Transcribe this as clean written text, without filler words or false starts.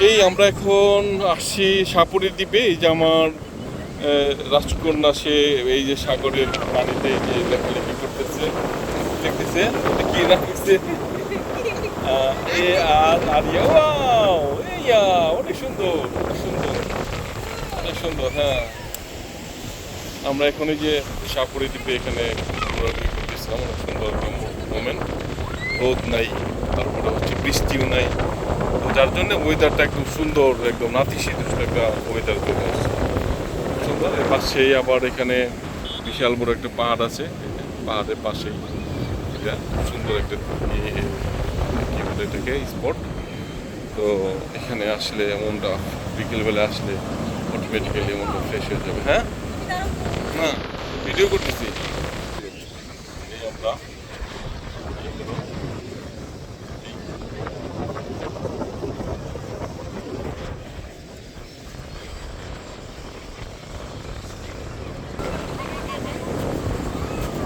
এই আমরা এখন আসছি সাপুরি দ্বীপে। এই যে আমার রাজকন্যা, সে এই যে সাগরের পানিতে এই যে লেখালেখি করতেছে, দেখতেছে কি রাখতেছে। এ আর আর ইয়া, ওয়াও, এই ইয়া, অনেক সুন্দর, অনেক সুন্দর, অনেক সুন্দর। হ্যাঁ, আমরা এখন এই যে সাপুরি দ্বীপে এখানে ঘোরাঘুরি করতেছিলাম। অনেক সুন্দর একটা মোমেন্ট। রোদ নাই, তারপরে হচ্ছে বৃষ্টিও নাই, যার জন্য ওয়েদারটা একদম সুন্দর, একদম নাতিশীতোষ্ণ একটা ওয়েদার চলে আসছে, সুন্দর। এর পাশেই আবার এখানে বিশাল বড় একটা পাহাড় আছে, পাহাড়ের পাশেই এটা সুন্দর একটা কি বলে এটাকে স্পট। তো এখানে আসলে মনটা বিকেলবেলা আসলে অটোমেটিক্যালি মনটা ফ্রেশ হয়ে যাবে। হ্যাঁ, না ভিডিও করতেছি এই আমরা